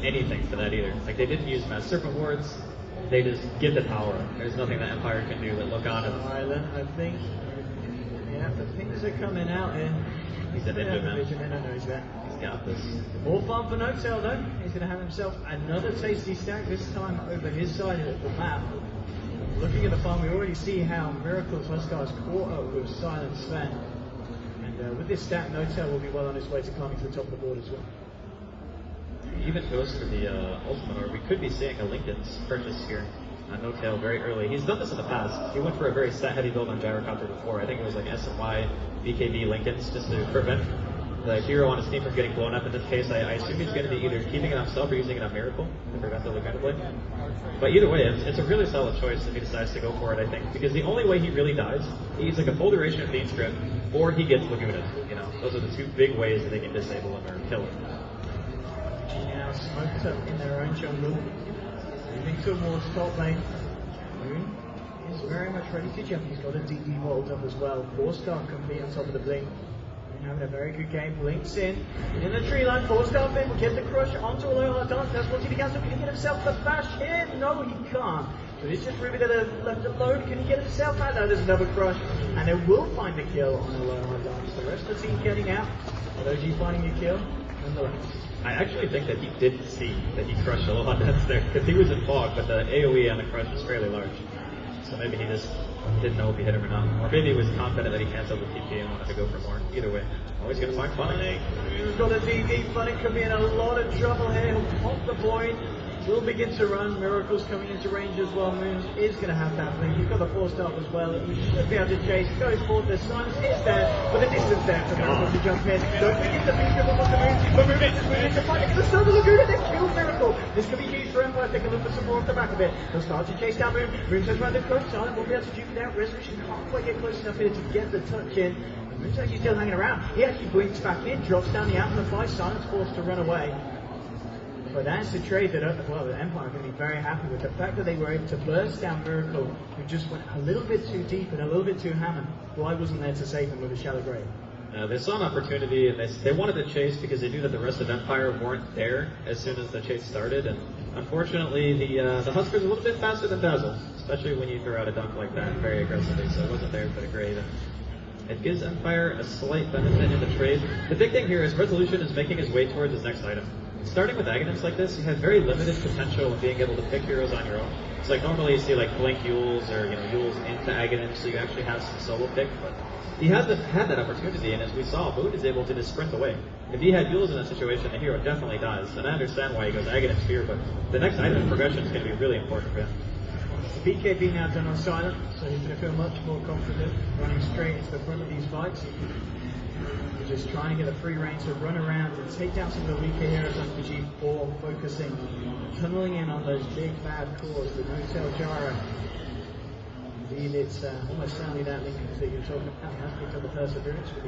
anything for that either. Like, they didn't use mass serpent wards. They just give the power. There's nothing that Empire can do but look on and... Island, I think. Yeah, the things are coming out here. He's an ninja man. I know he's there. He's got this. More farm for No-Tail though. He's going to have himself another tasty stack, this time over his side of the map. Looking at the farm, we already see how Miracle's Huskar is caught up with Silent Sven. And with this stack, No-Tail will be well on his way to climbing to the top of the board as well. He even goes for the ultimate, or we could be seeing a Linken's purchase here. No-Tail very early. He's done this in the past. He went for a very stat-heavy build on Gyrocopter before. I think it was like SMY, BKB, Linken's, just to prevent the hero on his team from getting blown up. In this case, I assume he's going to be either keeping it on himself or using it on Miracle to prevent the Laguna Blade. But either way, it's a really solid choice if he decides to go for it, I think, because the only way he really dies, he needs like a full duration of Fiend Script, or he gets Laguna. You know, those are the two big ways that they can disable him or kill him. Now smoked up in their own jungle. Moving towards top lane. Moon is very much ready to jump. He's got a DD vault up as well. 4-star complete on top of the blink. Having a very good game. Blinks in the tree line. 4-star fit will get the crush onto a low hard dance. That's what he begins to get himself the bash here. No, he can't. So it's just Ruby that are left alone. Can he get himself out? No, there's another crush. And they will find the kill on a low hard dance. The rest of the team getting out. OG finding a kill. Nonetheless. I actually think that he did see that he crushed a lot that's there, because he was in fog, but the AoE on the crush was fairly large. So maybe he just didn't know if he hit him or not. Or maybe he was confident that he canceled the TP and wanted to go for more. Either way, always going to find Funny. He's got a DD. Funny could be in a lot of trouble here. He'll pop the void. Will begin to run. Miracle's coming into range as well. Moons is going to have that blink. He's got the 4-star as well. He should be able to chase. Goes forward. The silence is there, but the distance there for Miracle to jump in. Don't forget the beat of the Moon. But Moon is moving to fight. It's the Laguna. They kill Miracle. This could be huge for Empire. They can look for some more off the back of it. They'll start to chase down Moon. Moon says around the crush. Silent will be able to dupe it out. Resurrection can't quite get close enough here to get the touch in. Moon's actually still hanging around. He actually blinks back in, drops down the amplify. Silence forced to run away. But that's the trade that, well, the Empire are going to be very happy with. The fact that they were able to burst down Miracle, who just went a little bit too deep and a little bit too hammered. Why wasn't there to save him with a shallow grave? They saw an opportunity, and they wanted to chase because they knew that the rest of Empire weren't there as soon as the chase started. And unfortunately, the Huskar's a little bit faster than Dazzle, especially when you throw out a dunk like that very aggressively. So it wasn't there for the grave. And it gives Empire a slight benefit in the trade. The big thing here is Resolution is making his way towards his next item. Starting with Aghanim's like this, you have very limited potential in being able to pick heroes on your own. It's like normally you see like Blink Yules or Yules into Aghanim, so you actually have some solo pick, but he hasn't had that opportunity, and as we saw, Moon is able to just sprint away. If he had Yules in that situation, the hero definitely dies, and I understand why he goes Aghanim Spear, but the next item progression is going to be really important for him. BKB now done on Silent, so he's going to feel much more confident running straight into the front of these fights. He's just trying to get a free reign to run around and take down some of the weaker heroes on the G4, focusing, tunneling in on those big bad cores, the No-Tail Gyro. Indeed, it's almost certainly that Lincoln that you're talking about. He has picked up the Perseverance with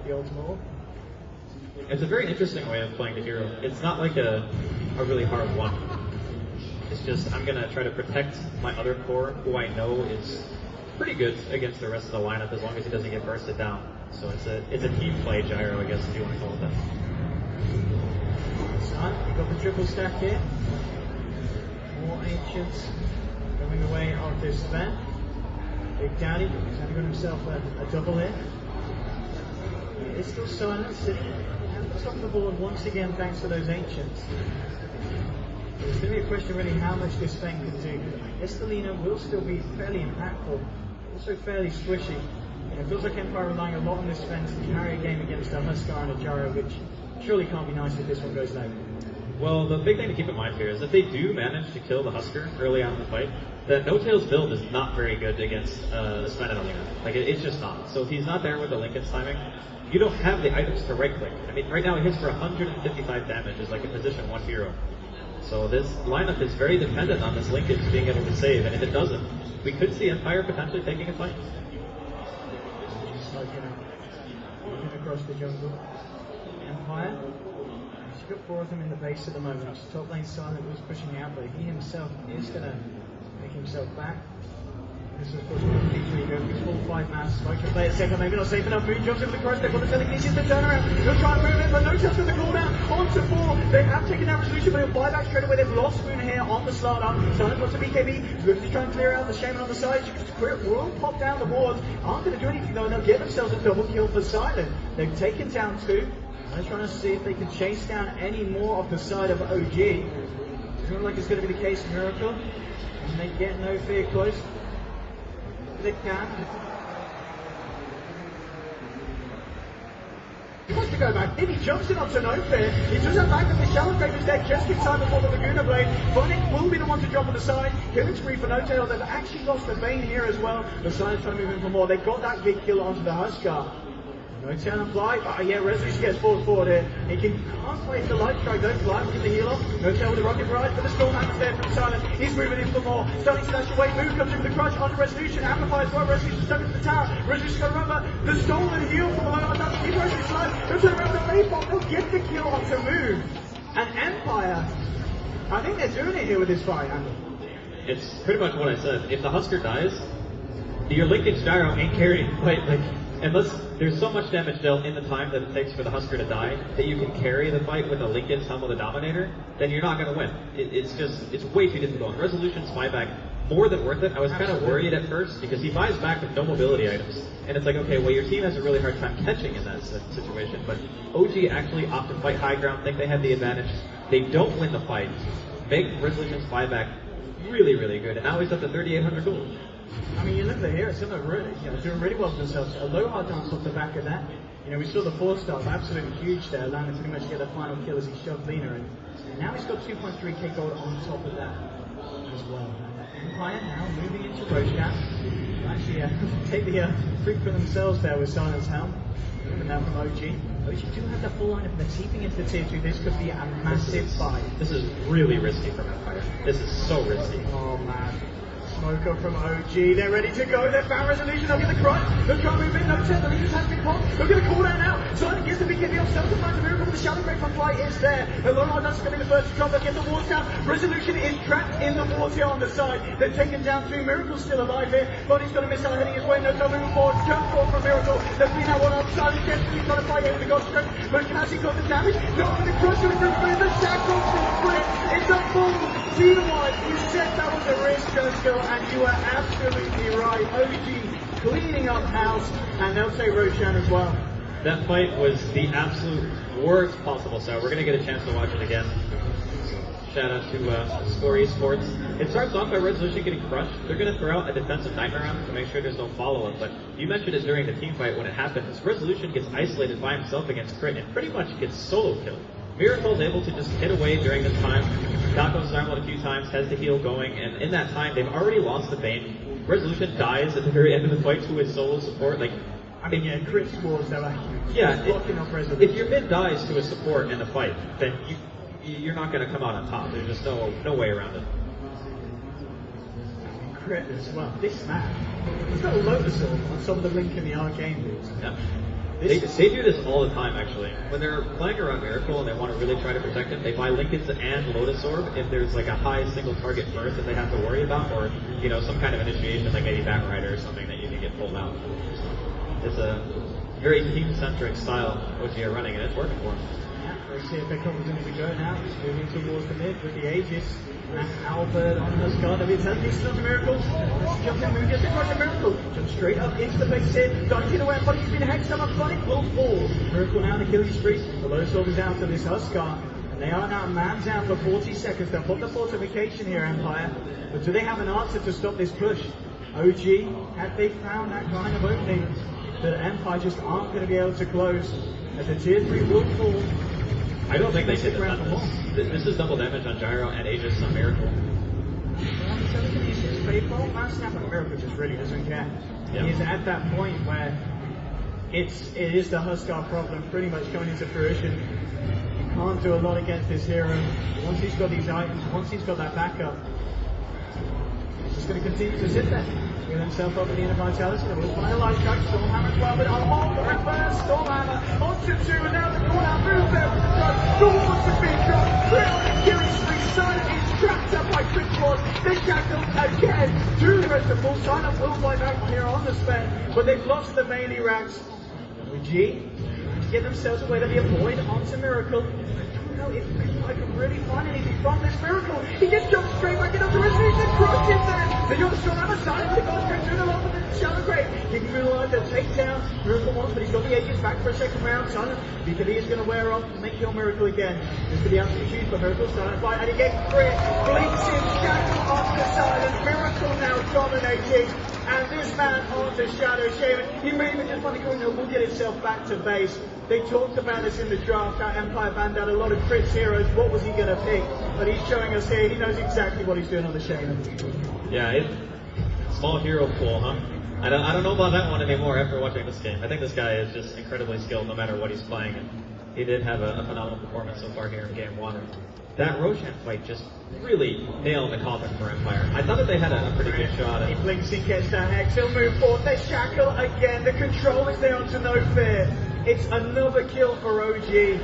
the ultimate orb. It's a very interesting way of playing the hero. It's not like a really hard one. It's just, I'm going to try to protect my other core, who I know is pretty good against the rest of the lineup as long as he doesn't get bursted down. So it's a team play gyro, I guess, if you want to call it that. So, we got the triple stack here. More Ancients coming away of this event. Big Daddy has got himself a double hit. It's still Silent sitting at the top of the board once again thanks to those Ancients. It's going to be a question really how much this thing can do. I guess the Lina will still be fairly impactful, also fairly squishy. And it feels like Empire relying a lot on this fence to carry a game against a Huskar and a Gyro, which surely can't be nice if this one goes low. Well, the big thing to keep in mind here is if they do manage to kill the Huskar early on in the fight, then No-Tail's build is not very good against Sven and Alina. Like, it's just not. So if he's not there with the Linken's timing, you don't have the items to right-click. I mean, right now he hits for 155 damage as like a position 1 hero. So this lineup is very dependent on this Linkage being able to save, and if it doesn't, we could see Empire potentially taking a fight. Looking across the jungle. Empire. She's got 4 of them in the base at the moment. Top lane Silent was pushing out, but he himself is going to make himself back. This is of course one of the feature you go through full 5-man smoke to play a second, maybe not safe enough. Moon jumps over the cross, they've got the telekinesis to turn around. They'll try and move in, but no chance of the cooldown. On to 4, they have taken out Resolution, but he'll buy back straight away. They've lost Moon here on the slot up. Silent wants to BKB, looking to try and clear out the Shaman on the side. Will pop down the boards, aren't going to do anything though, and they'll get themselves a double kill for Silent. They've taken down 2. They're trying to see if they can chase down any more off the side of OG. It's not like it's going to be the case in Miracle. And they get no fear close. They can. He wants to go back in, he jumps in onto no fear. He does have back of the Shadow Craven's deck just in time before the Laguna Blade. Phonic will be the one to drop on the side. Killing spree for No Tail. They've actually lost the Bane here as well. The side's trying to move in for more. They got that big kill onto the Huskar. No Tail and Fly. Yeah, Resolution gets forward here. He can't play the Light Strike though. Fly will get the heal off. No Tail with the Rocket Barrage, but the Storm Hammer's there from Silent. He's moving in for more. Starting to dash away. Move comes in with the crush onto Resolution. Amplifies well. Resolution stuck into the tower. Resolution's got to run, but the stolen heal from below. I'm not keep Resolution alive. They'll turn around the Maypop. They'll get the kill onto Move. And Empire, I think they're doing it here with this fight, Andy. It's pretty much what I said. If the Husker dies, your Lincoln Gyro ain't carrying the fight. Like, unless there's so much damage dealt in the time that it takes for the Husker to die that you can carry the fight with a Lincoln Tumble the Dominator, then you're not going to win. It's way too difficult. And Resolution's buyback, more than worth it. I was kind of worried at first because he buys back with no mobility items. And it's like, okay, well, your team has a really hard time catching in that situation. But OG actually opt to fight high ground, think they have the advantage. They don't win the fight. Make Resolution's buyback really, really good. And now he's up to 3,800 gold. I mean, you look at here, some are really, doing really well for themselves. A low hard dance off the back of that. We saw the 4-stars absolutely huge there, landing pretty much get the final kill as he shoved Lena in. And now he's got 2.3k gold on top of that as well. Empire now moving into Roshan. Actually, take the freak for themselves there with Silence Helm. And now from OG. OG do have the full line of the teeping into the tier 2. This could be a massive fight. This is really risky from Empire. This is so risky. Oh man. Smoker from OG, they're ready to go, they're found Resolution, they'll get the crush, they'll try and move in, no chance, the Legions has been popped, they'll get a cooldown now, Silent gets the BKB off, Celtic finds a miracle, but the Shadow Grave on Fly is there, the Lone Hard Dance is going to be the first to drop, they'll get the walls down, Resolution is trapped in the walls here on the side, they're taken down 2, Miracle's still alive here, Body's got a missile heading his way, no time moving forward, jump forward from Miracle, there's been that one up, Silent gets he's got to fight here with the Ghost Strength, but can actually got the damage, no, for the crush with the shackles from Split, it's a full 2-1, you said that was a risk, Josko, and you were absolutely right. OG cleaning up house, and they'll take Roshan as well. That fight was the absolute worst possible, so we're going to get a chance to watch it again. Shout out to Score Esports. It starts off by Resolution getting crushed. They're going to throw out a defensive nightmare round to make sure there's no follow-up, but you mentioned it during the team fight when it happens. Resolution gets isolated by himself against Crit and pretty much gets solo killed. Miracle's able to just hit away during this time. Dako's armlet a few times, has the heal going, and in that time they've already lost the Bane. Resolution dies at the very end of the fight to his solo support. Crit scores though. If your mid dies to a support in the fight, then you're not going to come out on top. There's just no way around it. Crit as well. This man, he's got a Lotus Orb on some of the Link in the arcane moves. Yeah. They do this all the time, actually. When they're playing around Miracle and they want to really try to protect him, they buy Lincolns and Lotus Orb if there's like a high single target burst that they have to worry about, or some kind of initiation like maybe Batrider or something that you can get pulled out. It's a very team-centric style which you're running, and it's working for them. Let's see if they're confident to go now. It's moving towards the mid with the Aegis. And Albert on the Huskar. They'll be attempting to stop the Miracle. Let's jump in, move, gets the crush of Miracle. Jump straight up into the face here. Dodging away, but he's been hexed up. Phonic will fall. Miracle now in the killing spree. The low sword is down to this Huskar. And they are now man down for 40 seconds. They'll put the fortification here, Empire. But do they have an answer to stop this push? OG, have they found that kind of opening that Empire just aren't going to be able to close? As the tier 3 will fall. I don't think they should have done this. This is double damage on Gyro and Aegis on Miracle. But if all man snap on Miracle just really doesn't care. Yeah. He's at that point where it is the Huskar problem pretty much coming into fruition. You can't do a lot against this hero. Once he's got these items, once he's got that backup, he's just going to continue to sit there. Get himself up at the inner vitality. There was one of the light strikes, Stormhammer as well, but on hold, the reverse, Stormhammer onto 2, and now the call out move there. Storm wants to be shot, killing spree, Silent is trapped up by Quick Force. They shackle again. Do the rest of full sign-up will find out here on the spend, but they've lost the melee racks. OG to get themselves away to the avoid onto Miracle. I don't know if I can really find anything from this Miracle. He just jumps straight back into the resolution, crushes there. They got strong on the side, but they got straight through the lock with the Shallow Grave. Giving him a to take down Miracle once, but he's got the ages back for a second round. Silent, BKB is going to wear off and make your Miracle again. This could be absolutely huge for Miracle. Silent fight, and he gets crit. Blinks him, Shadow onto Silent. Miracle now dominating. And this man onto Shadow Shaman. He may even just want to go in and will get himself back to base. They talked about this in the draft, how Empire banned out a lot of crits heroes. What was he going to pick? But he's showing us here, he knows exactly what he's doing on the Shaman. Yeah, small hero pool, huh? I don't know about that one anymore after watching this game. I think this guy is just incredibly skilled no matter what he's playing. And he did have a phenomenal performance so far here in game 1. That Roshan fight just really nailed the coffin for Empire. I thought that they had a pretty good shot. He blinks, he gets down X, he'll move forward, they shackle again, the control is there onto No Fear. It's another kill for OG.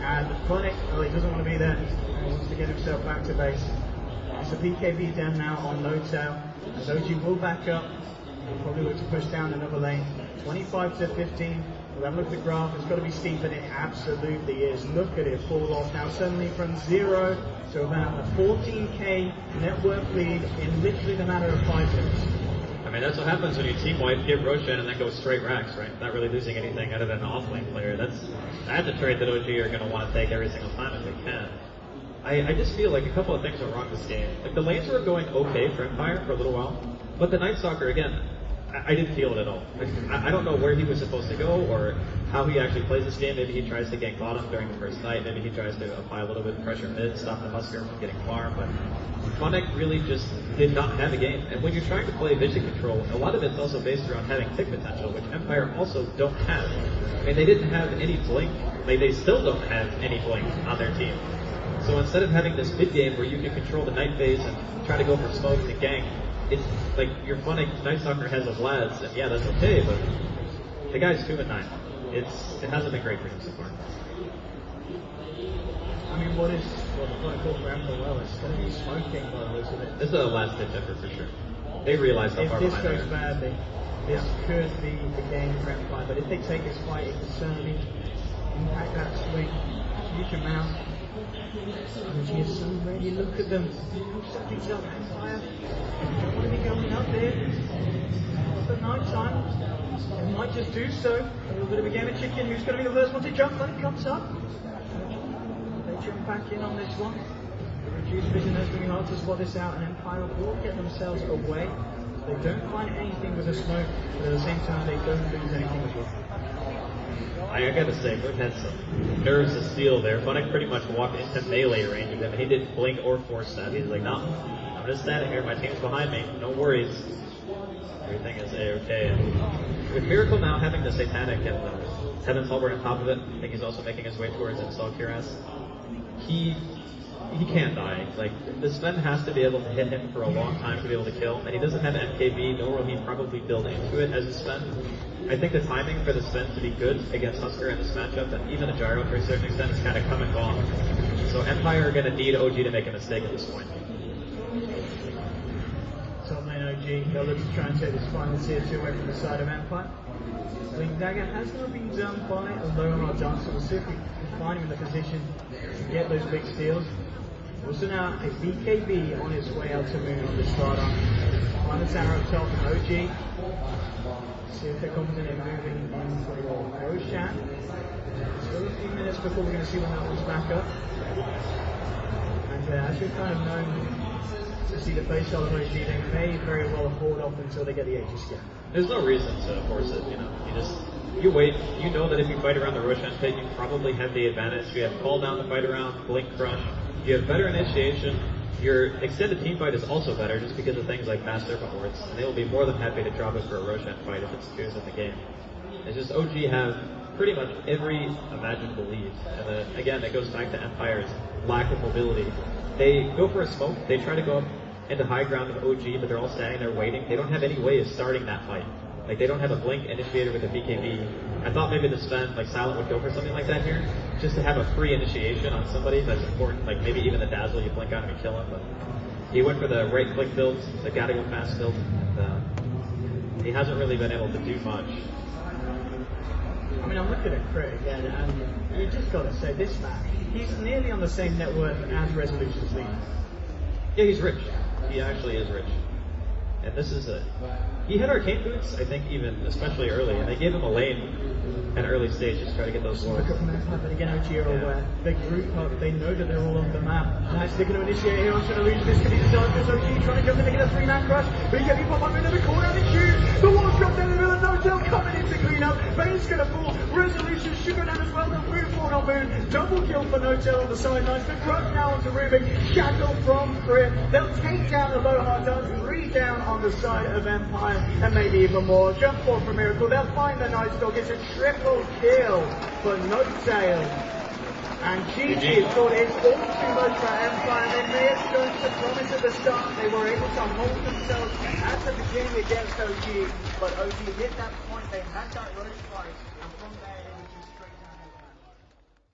And Phonic, well, he doesn't want to be there. He wants to get himself back to base. It's a PKB down now on No Tail. As OG will back up, he'll probably look to push down another lane. 25 to 15. We'll have a look at the graph. It's got to be steep, and it absolutely is. Look at it fall off now. Suddenly from 0 to about a 14k net worth lead in literally the matter of 5 minutes. I mean, that's what happens when you team wipe, get Roshan, and then go straight racks, right? Not really losing anything other than an off-lane player. That's a trade that OG are going to want to take every single time if they can. I just feel like a couple of things are wrong this game. Like, the lanes were going okay for Empire for a little while, but the Night Stalker, again, I didn't feel it at all. I don't know where he was supposed to go or how he actually plays this game. Maybe he tries to gank bottom during the first night. Maybe he tries to apply a little bit of pressure mid, stop the Husker from getting farm. But Phonic really just did not have a game. And when you're trying to play vision control, a lot of it's also based around having tick potential, which Empire also don't have. I mean, they didn't have any blink. They still don't have any blink on their team. So instead of having this mid game where you can control the night phase and try to go for smoke and gank, it's like your Phonic Night Stalker has a Vlads, and yeah, that's okay, but the guy's 2-9. It hasn't been great for him so far. I mean, what the Phonic call for Empire? Well, it's going to be smoking by the looks of it. This is a last ditch effort for sure. They realize how far behind they are. If this goes badly, this could be the game for Empire, but if they take this fight, it can certainly impact that swing. Huge amount. OG is so ready, look at them. Something's up, Empire. Don't want to be going up there. It's at night time. It might just do so. A little bit of a game of chicken. Who's going to be the first one to jump when it comes up? They jump back in on this one. The reduced vision is going to be hard to spot this out, and Empire will get themselves away. They don't find anything with the smoke, but at the same time, they don't lose anything as well. I gotta say, Moon had some nerves of steel there. Phonic pretty much walked into melee range of him, and he didn't blink or force that. He's like, no, I'm just standing here, my team's behind me, no worries. Everything is A-okay. And with Miracle now having the Satanic and the Heaven's Halberd on top of it, I think he's also making his way towards Install Cuirass. He can't die. Like, the Sven has to be able to hit him for a long time to be able to kill, and he doesn't have MKB, nor will he probably build into it as a Sven. I think the timing for the Sven to be good against Husker in this matchup, and even a Gyro to a certain extent, is kind of come and gone. So Empire are going to need OG to make a mistake at this point. Top lane OG, they'll look to try and take this final tier 2 away from the side of Empire. Blink Dagger has not been done by a lower dancer, we'll see if we can find him in the position to get those big steals. Also now a BKB on its way out to Moon on the starter. Find the tower up top from OG. See if they're confident in moving in for Roshan. Still a few minutes before we're going to see when that one's back up. And as we've kind of known to see the face shot of OG, they may very well hold off until they get the Aegis scan. There's no reason to force it, you know. You wait. You know that if you fight around the Roshan pit, you probably have the advantage. You have call down to fight around, blink crush. You have better initiation. Your extended team fight is also better just because of things like fast serpent wards, and they will be more than happy to drop it for a Roshan fight if it's choose in the game. It's just OG have pretty much every imaginable lead, and then again it goes back to Empire's lack of mobility. They go for a smoke, they try to go up into high ground with OG, but they're all standing there waiting. They don't have any way of starting that fight. Like, they don't have a blink initiator with a BKB. I thought maybe the Sven, like Silent, would go for something like that here, just to have a free initiation on somebody that's important. Like maybe even the dazzle, you blink on him and kill him. But he went for the right click build, the gotta go fast build, and he hasn't really been able to do much. I mean, I'm looking at Crit again, and you just got to say, this man, he's nearly on the same net worth as Resolution's lead. Yeah, he's rich. He actually is rich. And this is he had arcane boots, I think, even especially early, and they gave him a lane at early stages to try to get those swords. But again, OG are aware. They group up, they know that they're all on the map. Nice, they're going to initiate here onto an illusion. This could be the darkness. OG trying to jump in to get a 3-man crush. But you get people up into the corner of the queue. The wall's dropped in the middle of no tail coming in to clean up. Bane's going to fall. Resolution should go down as well. The Moon fall on Moon. Double kill for no tail on the sidelines. The crush now onto Rubik. Shackle from Crit. They'll take down the low hard dance. 3 down on the side of Empire, and maybe even more. Jump forward for Miracle. They'll find the Night Dog. It's a triple kill for No Tail. And GG thought it's all too much for Empire. They may have shown some promise at the start. They were able to hold themselves at the beginning against OG, but OG hit that point. They had that road fight.